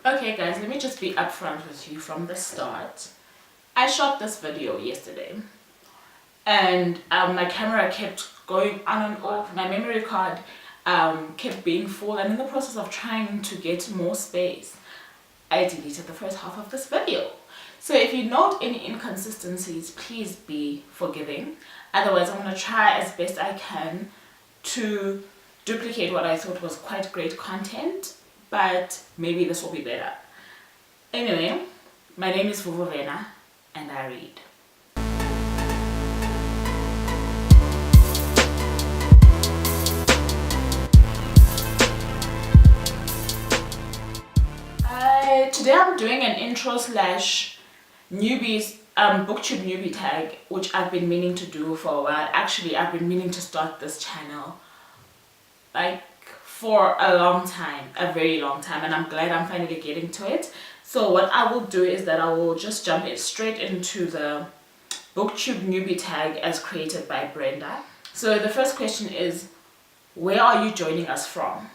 Okay guys, let me just be upfront with you from the start. I shot this video yesterday and my camera kept going on and off. My memory card kept being full, and in the process of trying to get more space, I deleted the first half of this video. So if you note any inconsistencies, please be forgiving. Otherwise, I'm going to try as best I can to duplicate what I thought was quite great content, but maybe this will be better. Anyway, my name is Vuvu Vena and I read. Today I'm doing an intro slash newbies booktube newbie tag, which I've been meaning to do for a while. Actually, I've been meaning to start this channel like for a long time, a very long time, and I'm glad I'm finally getting to it. So what I will do is that I will just jump straight into the booktube newbie tag as created by Brenda. So the first question is, where are you joining us from?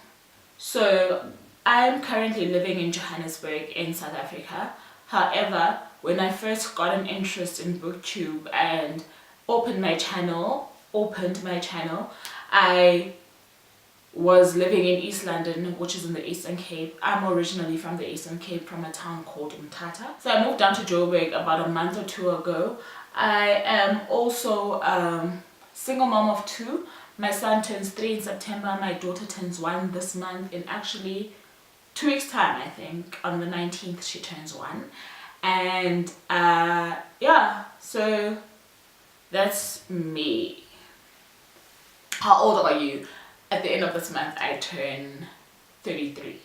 So I'm currently living in Johannesburg in South Africa. However, when I first got an interest in booktube and opened my channel, I was living in East London, which is in the Eastern Cape. I'm originally from the Eastern Cape, from a town called Mthuthuzeli. So I moved down to Joburg about a month or two ago. I am also single mom of two. My son turns 3 in September. My daughter turns 1 this month. In actually 2 weeks time, I think on the 19th she turns 1. And yeah, so that's me. How old are you? At the end of this month I turn 33.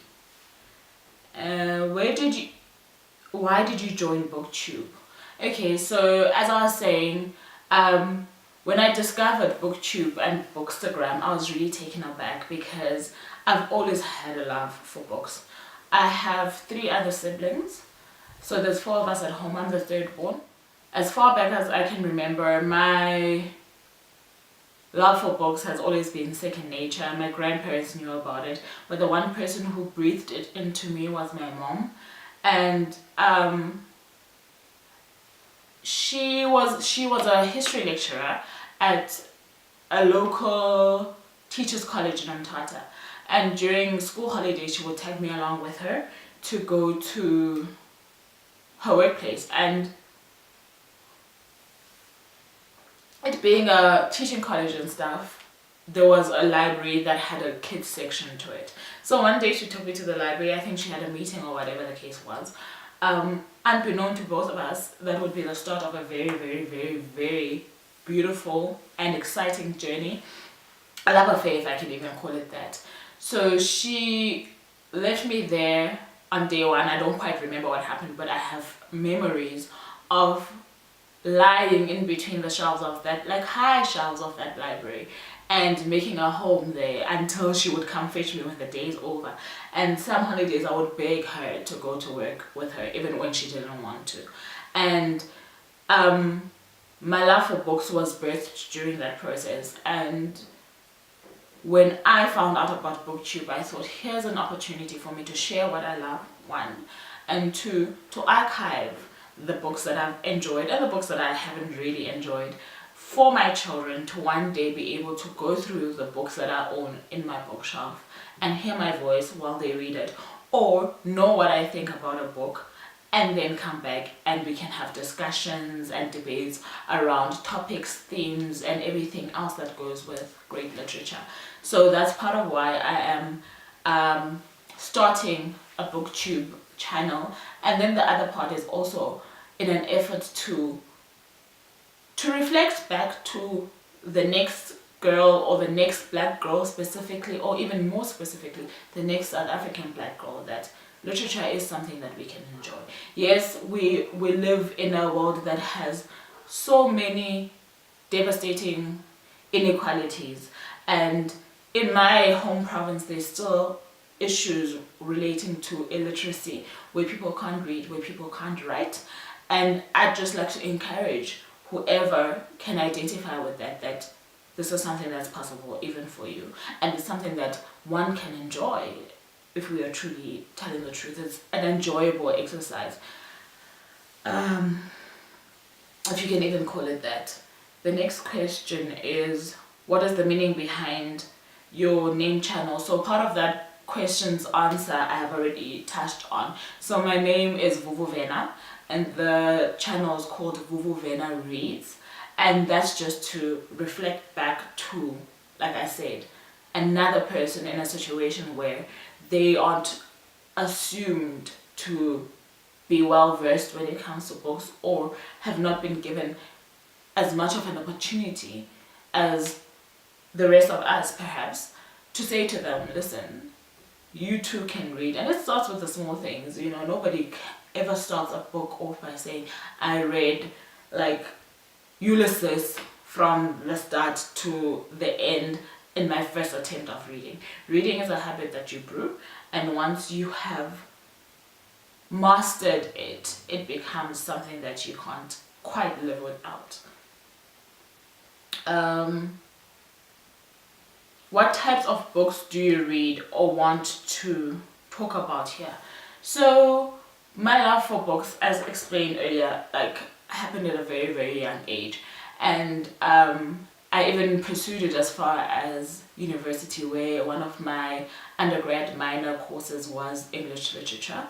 Why did you join booktube? Okay, so as I was saying, when I discovered booktube and bookstagram, I was really taken aback because I've always had a love for books. I have 3 other siblings, so there's 4 of us at home. I'm the 3rd born. As far back as I can remember, my love for books has always been second nature. My grandparents knew about it, but the one person who breathed it into me was my mom. And she was a history lecturer at a local teachers college in Mthuthuzeli, and during school holidays she would take me along with her to go to her workplace. And it being a teaching college and stuff, there was a library that had a kids section to it. So one day she took me to the library. I think she had a meeting or whatever the case was. Unbeknown to both of us, that would be the start of a very, very, very, very beautiful and exciting journey. A love affair, if I can even call it that. So she left me there on day 1. I don't quite remember what happened, but I have memories of lying in between the shelves of that, like high shelves of that library, and making a home there until she would come fetch me when the day's over. And some holidays I would beg her to go to work with her even when she didn't want to. And my love for books was birthed during that process. And when I found out about booktube, I thought, here's an opportunity for me to share what I love, 1, and 2, to archive the books that I've enjoyed and the books that I haven't really enjoyed, for my children to one day be able to go through the books that I own in my bookshelf and hear my voice while they read it, or know what I think about a book, and then come back and we can have discussions and debates around topics, themes, and everything else that goes with great literature. So that's part of why I am starting a booktube channel. And then the other part is also in an effort to reflect back to the next girl, or the next black girl specifically, or even more specifically the next South African black girl, that literature is something that we can enjoy. Yes, we live in a world that has so many devastating inequalities, and in my home province there's still issues relating to illiteracy, where people can't read, where people can't write. And I'd just like to encourage whoever can identify with that this is something that's possible even for you, and it's something that one can enjoy if we are truly telling the truth. It's an enjoyable exercise, if you can even call it that. The next question is, what is the meaning behind your name channel? So part of that question's answer I have already touched on. So my name is Vuvu Vena, and the channel is called Vuvu Vena Reads, and that's just to reflect back to, like I said, another person in a situation where they aren't assumed to be well versed when it comes to books, or have not been given as much of an opportunity as the rest of us, perhaps, to say to them, listen, you too can read. And it starts with the small things. You know, nobody ever starts a book off by saying, I read like Ulysses from the start to the end in my first attempt of reading. Reading is a habit that you brew, and once you have mastered it, it becomes something that you can't quite live without. What types of books do you read or want to talk about here? So my love for books, as explained earlier, like happened at a very, very young age, and I even pursued it as far as university, where one of my undergrad minor courses was English literature.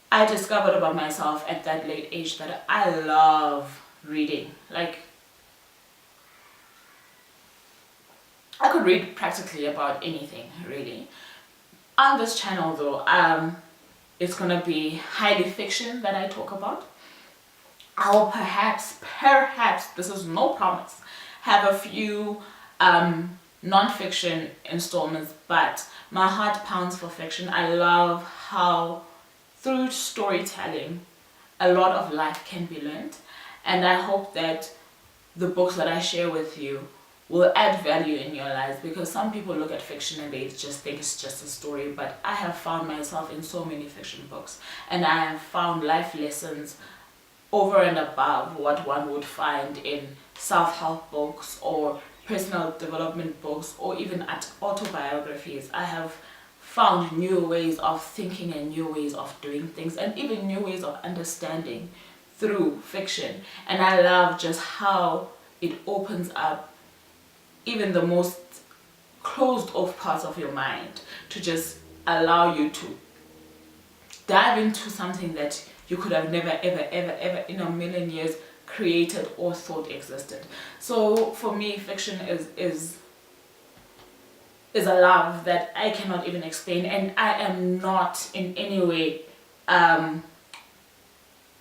I discovered about myself at that late age that I love reading. Like, I could read practically about anything, really. On this channel though, it's gonna be highly fiction that I talk about. I'll perhaps, this is no promise, have a few non-fiction installments, but my heart pounds for fiction. I love how through storytelling a lot of life can be learned, and I hope that the books that I share with you will add value in your lives, because some people look at fiction and they just think it's just a story, but I have found myself in so many fiction books, and I have found life lessons over and above what one would find in self-help books or personal development books or even autobiographies. I have found new ways of thinking and new ways of doing things, and even new ways of understanding through fiction. And I love just how it opens up even the most closed off parts of your mind to just allow you to dive into something that you could have never ever in a million years created or thought existed. So for me, fiction is a love that I cannot even explain, and I am not in any way,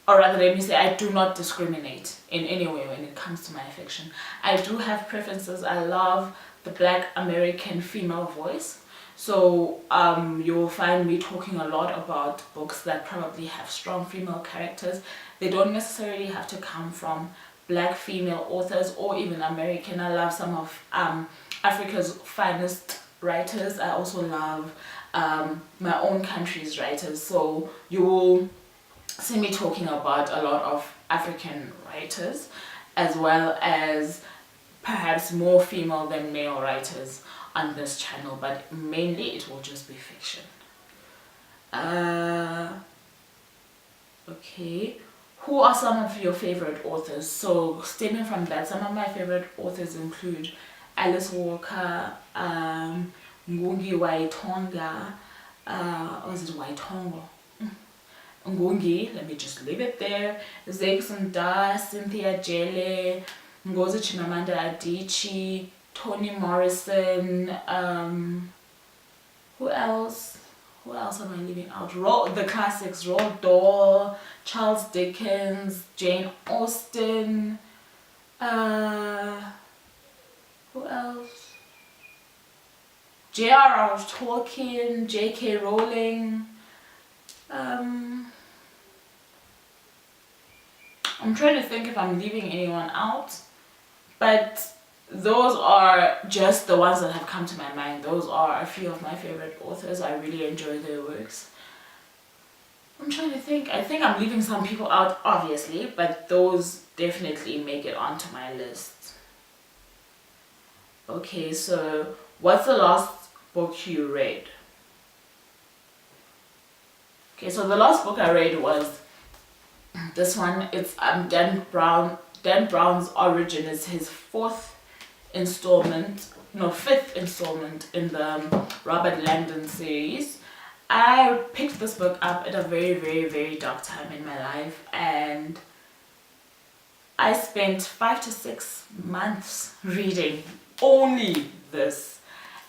or rather let me say, I do not discriminate in any way when it comes to my fiction. I do have preferences. I love the Black American female voice. So you'll find me talking a lot about books that probably have strong female characters. They don't necessarily have to come from Black female authors or even American. I love some of Africa's finest writers. I also love my own country's writers. So you will see me talking about a lot of African writers, as well as perhaps more female than male writers on this channel, but mainly it will just be fiction. Okay, who are some of your favorite authors? So stemming from that, some of my favorite authors include Alice Walker, Ngugi Waitonga, or is it Waitongo? Ngungi, let me just leave it there. Zexunda, Cynthia Jele, Ngozi Chimamanda Adichie, Toni Morrison, who else? Who else am I leaving out? The classics, Roald Dahl, Charles Dickens, Jane Austen, who else? J.R.R. Tolkien, J.K. Rowling. I'm trying to think if I'm leaving anyone out, but those are just the ones that have come to my mind. Those are a few of my favorite authors. I really enjoy their works. I'm trying to think. I think I'm leaving some people out, obviously, but those definitely make it onto my list. Okay, so what's the last book you read? Okay, so the last book I read was this one. It's Dan Brown. Dan Brown's Origin is his fifth installment in the Robert Langdon series. I picked this book up at a very, very, very dark time in my life, and I spent 5 to 6 months reading only this,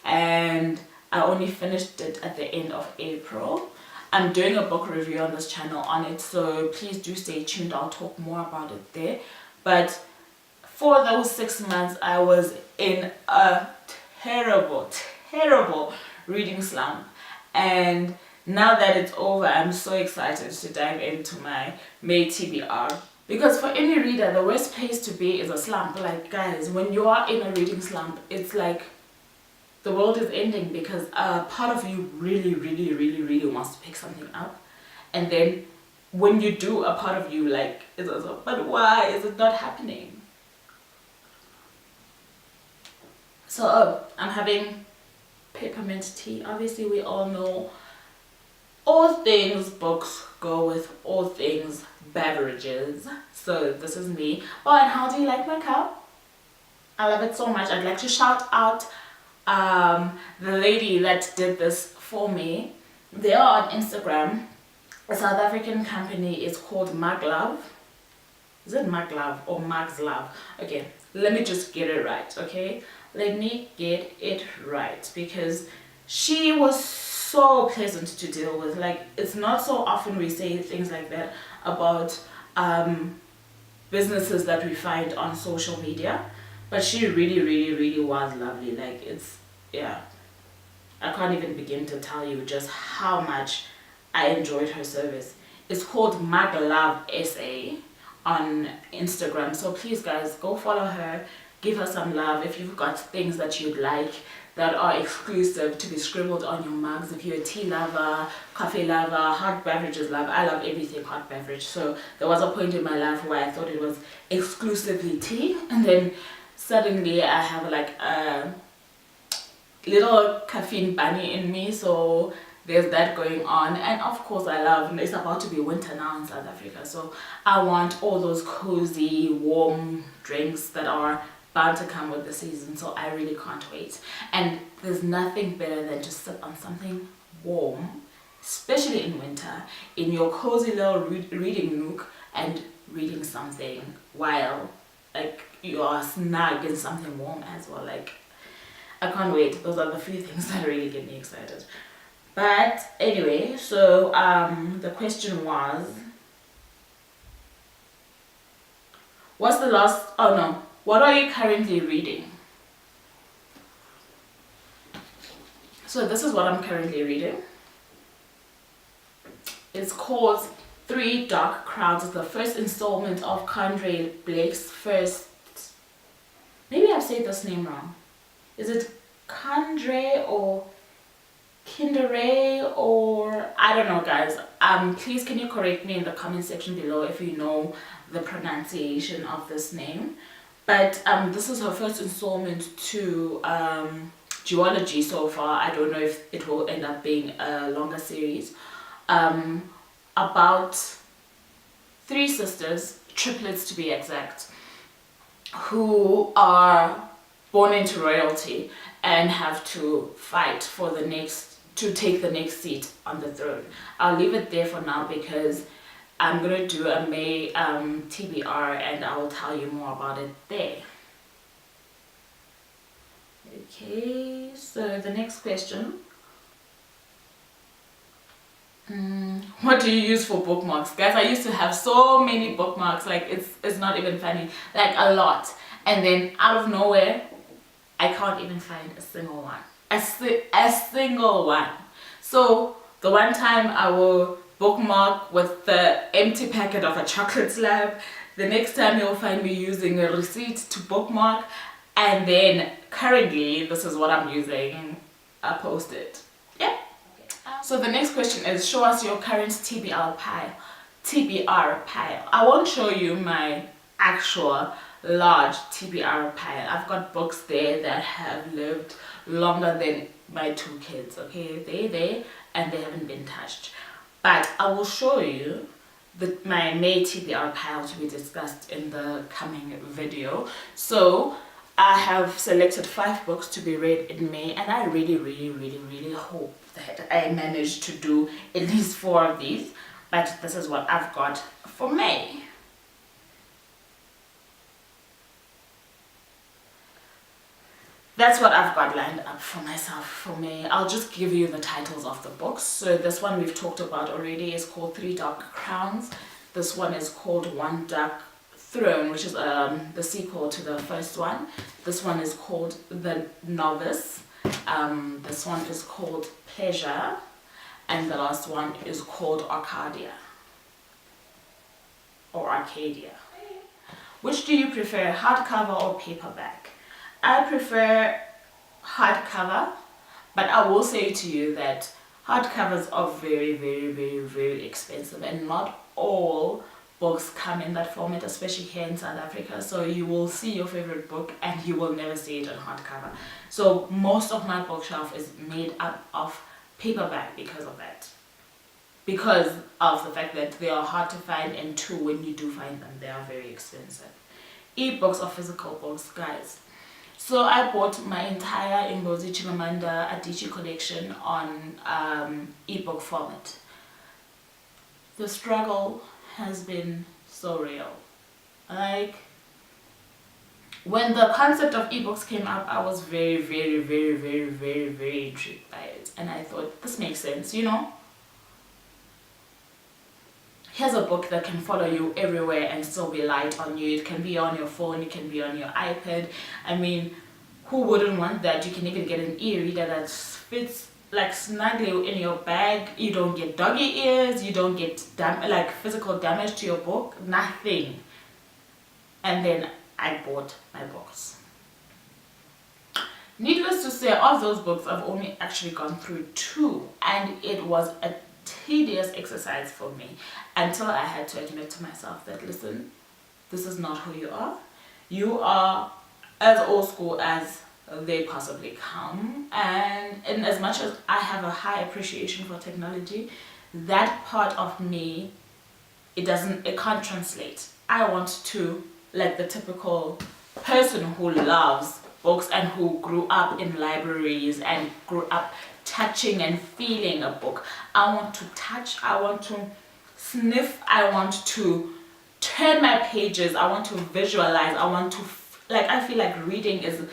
and I only finished it at the end of April. I'm doing a book review on this channel on it, so please do stay tuned. I'll talk more about it there. But for those 6 months, I was in a terrible, terrible reading slump. And now that it's over, I'm so excited to dive into my May TBR. Because for any reader, the worst place to be is a slump. Like, guys, when you are in a reading slump, it's like the world is ending, because a part of you really, really, really, really wants to pick something up. And then when you do, a part of you like is also, but why is it not happening? So I'm having peppermint tea. Obviously, we all know all things books go with all things beverages. So this is me. Oh, and how do you like my cup? I love it so much. I'd like to shout out the lady that did this for me. They are on Instagram. A South African company is called Maglove. Is it Maglove or Mag's Love? Okay, let me just get it right, okay? Let me get it right, because she was so pleasant to deal with. Like, it's not so often we say things like that about businesses that we find on social media, but she really, really, really was lovely. Like, it's, yeah, I can't even begin to tell you just how much I enjoyed her service. It's called Maglove SA on Instagram, so please guys, go follow her, give her some love. If you've got things that you'd like that are exclusive to be scribbled on your mugs, if you're a tea lover, coffee lover, hot beverages lover, I love everything hot beverage. So there was a point in my life where I thought it was exclusively tea, and then suddenly I have like a little caffeine bunny in me, so there's that going on. And of course I love, it's about to be winter now in South Africa, so I want all those cozy warm drinks that are bound to come with the season, so I really can't wait. And there's nothing better than to sip on something warm, especially in winter, in your cozy little reading nook and reading something while like you are snug in something warm as well. Like, I can't wait. Those are the few things that really get me excited. But anyway, so the question was, what's the last, oh no, what are you currently reading? So this is what I'm currently reading. It's called Three Dark Crowds. It's the first installment of Conrad Blake's first, maybe I've said this name wrong. Is it Kandre or Kindere, or I don't know, guys. Please can you correct me in the comment section below if you know the pronunciation of this name. But this is her first installment to duology so far. I don't know if it will end up being a longer series. About 3 sisters, triplets to be exact, who are born into royalty and have to fight for the next, to take the next seat on the throne. I'll leave it there for now because I'm gonna do a May TBR and I will tell you more about it there. Okay, so the next question. What do you use for bookmarks? Guys, I used to have so many bookmarks, like it's not even funny, like a lot. And then out of nowhere, I can't even find a single one. A single one. So the one time I will bookmark with the empty packet of a chocolate slab. The next time you'll find me using a receipt to bookmark. And then currently, this is what I'm using, a Post-it. Yeah. So the next question is, show us your current TBR pile. I won't show you my actual large TBR pile. I've got books there that have lived longer than my 2 kids, okay? They're there and they haven't been touched. But I will show you my May TBR pile to be discussed in the coming video. So I have selected 5 books to be read in May, and I really hope that I manage to do at least 4 of these. But this is what I've got for May. That's what I've got lined up for myself for May. I'll just give you the titles of the books. So this one we've talked about already is called 3 Dark Crowns. This one is called 1 Dark Throne, which is the sequel to the first one. This one is called The Novice. This one is called Pleasure. And the last one is called Arcadia. Or Arcadia. Which do you prefer, hardcover or paperback? I prefer hardcover, but I will say to you that hardcovers are very expensive, and not all books come in that format, especially here in South Africa. So you will see your favorite book and you will never see it on hardcover. So most of my bookshelf is made up of paperback because of that. Because of the fact that they are hard to find, and 2, when you do find them, they are very expensive. E-books or physical books, guys. So I bought my entire Ngozi Chimamanda Adichie collection on ebook format. The struggle has been so real. Like, when the concept of ebooks came up, I was very intrigued by it, and I thought, this makes sense, you know. Here's a book that can follow you everywhere and still be light on you. It can be on your phone, it can be on your iPad. I mean, who wouldn't want that? You can even get an e-reader that fits like snugly in your bag. You don't get doggy ears, you don't get like physical damage to your book, nothing. And then I bought my books. Needless to say, of those books, I've only actually gone through 2, and it was a tedious exercise for me, until I had to admit to myself that, listen, this is not who you are. You are as old school as they possibly come, and in as much as I have a high appreciation for technology, that part of me, it can't translate. I want to, like the typical person who loves books and who grew up in libraries and grew up touching and feeling a book. I want to touch, I want to sniff, I want to turn my pages, I want to visualize, I want to I feel like reading is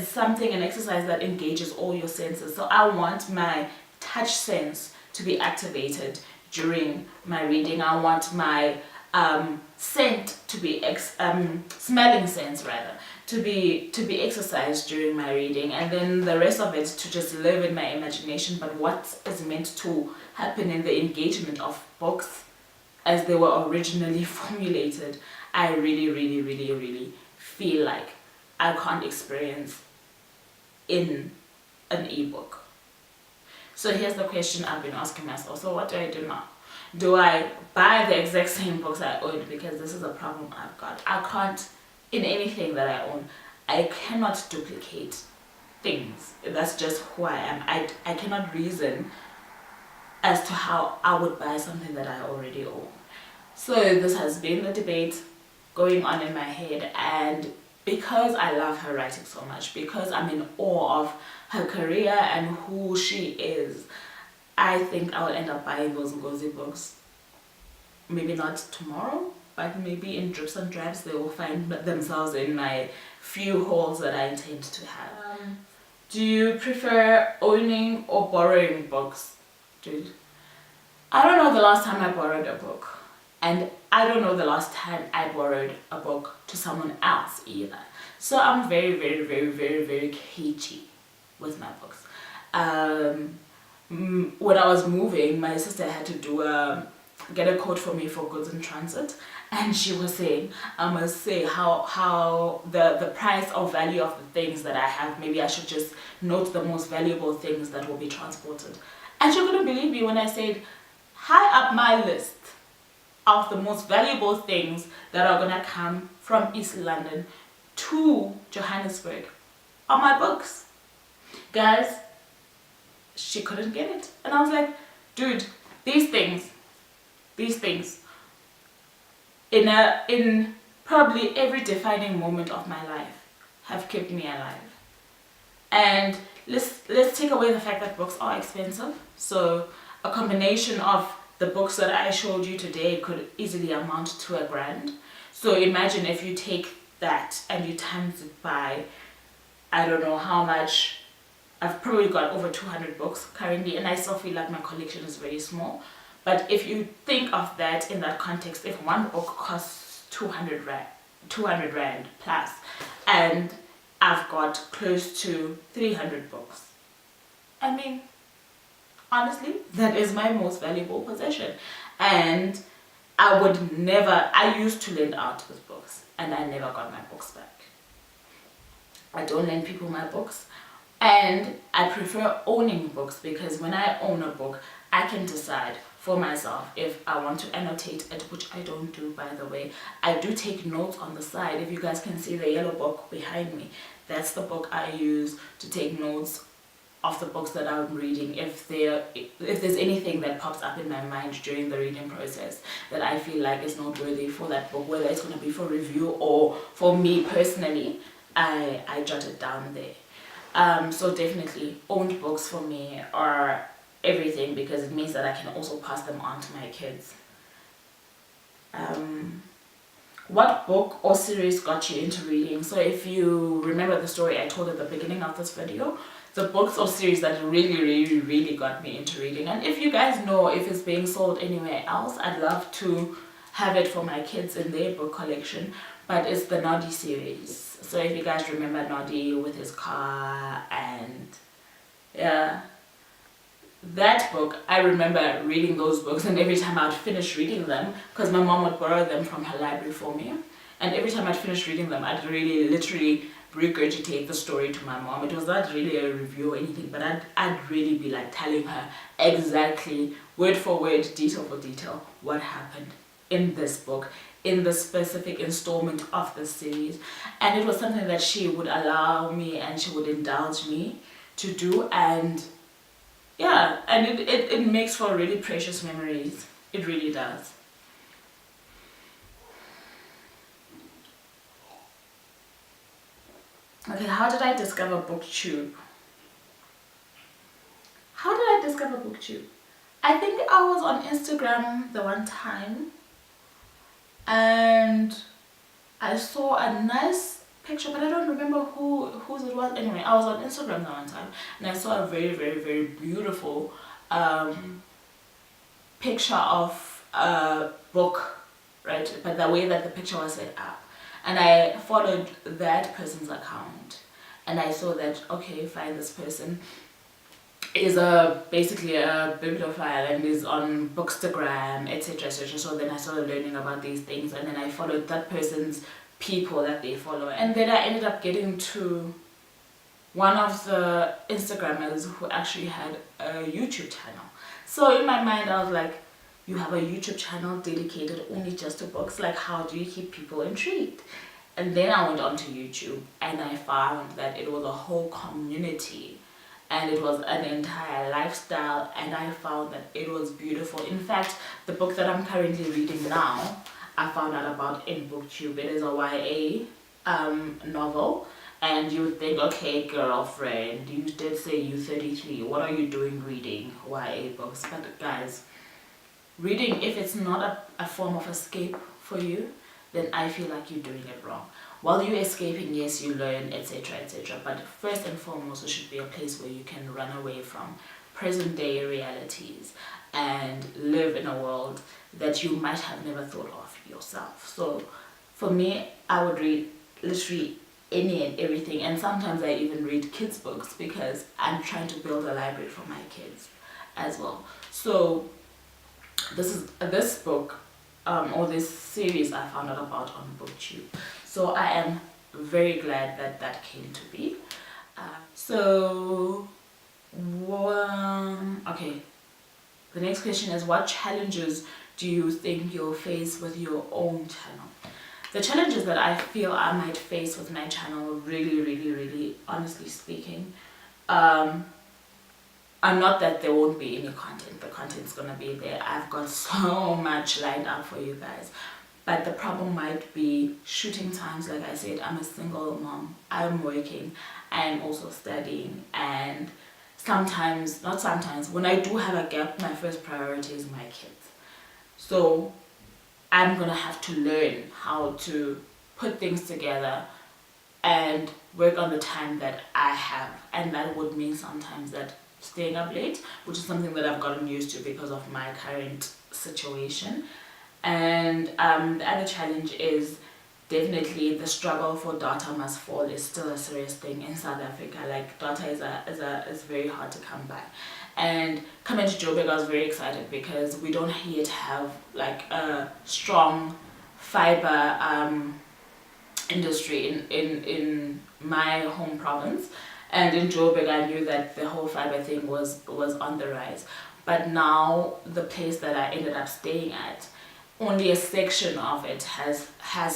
something, an exercise that engages all your senses. So I want my touch sense to be activated during my reading. I want my scent to be smelling sense rather to be exercised during my reading, and then the rest of it to just live in my imagination. But what is meant to happen in the engagement of books as they were originally formulated, I really feel like I can't experience in an ebook. So here's the question I've been asking myself. So what do I do now? Do I buy the exact same books I own? Because this is a problem I've got. I can't, in anything that I own, I cannot duplicate things. That's just who I am. I cannot reason as to how I would buy something that I already own. So this has been the debate going on in my head, and because I love her writing so much, because I'm in awe of her career and who she is, I think I'll end up buying those Ngozi books. Maybe not tomorrow, but maybe in drips and drabs they will find themselves in my few hauls that I intend to have. Do you prefer owning or borrowing books? Dude, I don't know the last time I borrowed a book, and I don't know the last time I borrowed a book to someone else either. So I'm very cagey with my books. When I was moving, my sister had to get a code for me for goods in transit, and she was saying, I must say how the price or value of the things that I have, maybe I should just note the most valuable things that will be transported. And she couldn't believe me when I said, high up my list of the most valuable things that are gonna come from East London to Johannesburg are my books. Guys, she couldn't get it. And I was like, dude, these things in probably every defining moment of my life have kept me alive. And let's take away the fact that books are expensive. So a combination of the books that I showed you today could easily amount to $1,000. So imagine if you take that and you times it by, I don't know how much. I've probably got over 200 books currently, and I still feel like my collection is very small. But if you think of that in that context, if one book costs 200 rand plus, and I've got close to 300 books, I mean, honestly, that is my most valuable possession. And I used to lend out those books, and I never got my books back. I don't lend people my books. And I prefer owning books, because when I own a book, I can decide for myself if I want to annotate it, which I don't do, by the way. I do take notes on the side. If you guys can see the yellow book behind me, that's the book I use to take notes of the books that I'm reading. If there's anything that pops up in my mind during the reading process that I feel like is noteworthy for that book, whether it's going to be for review or for me personally, I jot it down there. So definitely owned books for me are everything, because it means that I can also pass them on to my kids. What book or series got you into reading? So if you remember the story I told at the beginning of this video, the books or series that really got me into reading, and if you guys know if it's being sold anywhere else, I'd love to have it for my kids in their book collection, but it's the Noddy series. So if you guys remember Noddy with his car, and yeah, that book, I remember reading those books, and every time I'd finish reading them, because my mom would borrow them from her library for me, and every time I'd finish reading them, I'd really literally regurgitate the story to my mom. It was not really a review or anything, but I'd really be like telling her exactly, word for word, detail for detail, what happened in this book, in the specific installment of the series. And it was something that she would allow me and she would indulge me to do, and yeah, and it makes for really precious memories. It really does. Okay, how did I discover Booktube? How did I discover Booktube? I think I was on Instagram the one time, and I saw a nice picture, but I don't remember whose it was. Anyway, I was on Instagram the one time, and I saw a very beautiful picture of a book, right? But the way that the picture was set up, and I followed that person's account, and I saw that, okay, fine, this person is basically a bibliophile and is on Bookstagram, etc. So then I started learning about these things, and then I followed that person's people that they follow, and then I ended up getting to one of the Instagrammers who actually had a YouTube channel. So in my mind I was like, you have a YouTube channel dedicated only just to books, like how do you keep people intrigued? And then I went onto YouTube and I found that it was a whole community and it was an entire lifestyle, and I found that it was beautiful. In fact, the book that I'm currently reading now, I found out about in Booktube. It is a YA novel, and you would think, okay, girlfriend, you did say you're 33, what are you doing reading YA books? But guys, reading, if it's not a form of escape for you, then I feel like you're doing it wrong. While you're escaping, yes, you learn, etc., etc., but first and foremost, it should be a place where you can run away from present day realities and live in a world that you might have never thought of yourself. So for me, I would read literally any and everything, and sometimes I even read kids books because I'm trying to build a library for my kids as well. So this book or this series I found out about on Booktube. So I am very glad that that came to be. Okay, the next question is, what challenges do you think you'll face with your own channel? The challenges that I feel I might face with my channel, really honestly speaking, not that there won't be any content. The content's gonna be there. I've got so much lined up for you guys. But the problem might be shooting times. Like I said, I'm a single mom. I'm working. I'm also studying. And sometimes, not sometimes, when I do have a gap, my first priority is my kids. So I'm gonna have to learn how to put things together and work on the time that I have. And that would mean sometimes that staying up late, which is something that I've gotten used to because of my current situation. And the other challenge is definitely the struggle for data must fall is still a serious thing in South Africa. Like data is very hard to come by. And coming to Joburg, I was very excited because we don't yet have like a strong fiber industry in my home province. And in Joburg, I knew that the whole fiber thing was on the rise. But now the place that I ended up staying at, only a section of it has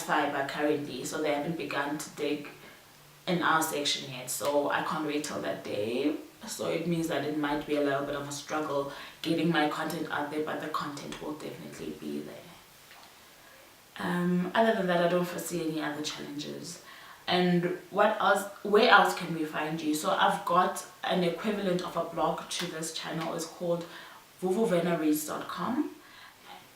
fiber currently, so they haven't begun to dig in our section yet. So I can't wait till that day. So it means that it might be a little bit of a struggle getting my content out there, but the content will definitely be there. Other than that, I don't foresee any other challenges. And what else? Where else can we find you? So I've got an equivalent of a blog to this channel. It's called vuvuvenareads.com.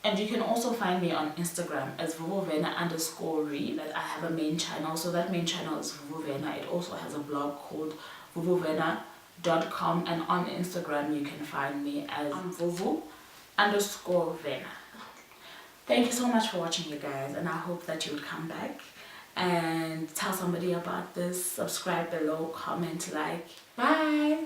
And you can also find me on Instagram as vuvuvena_read. That I have a main channel. So that main channel is Vuvu Vena. It also has a blog called vuvuvena.com. And on Instagram you can find me as vuvu_vena. Thank you so much for watching, you guys. And I hope that you would come back and tell somebody about this. Subscribe below, comment, like. Bye.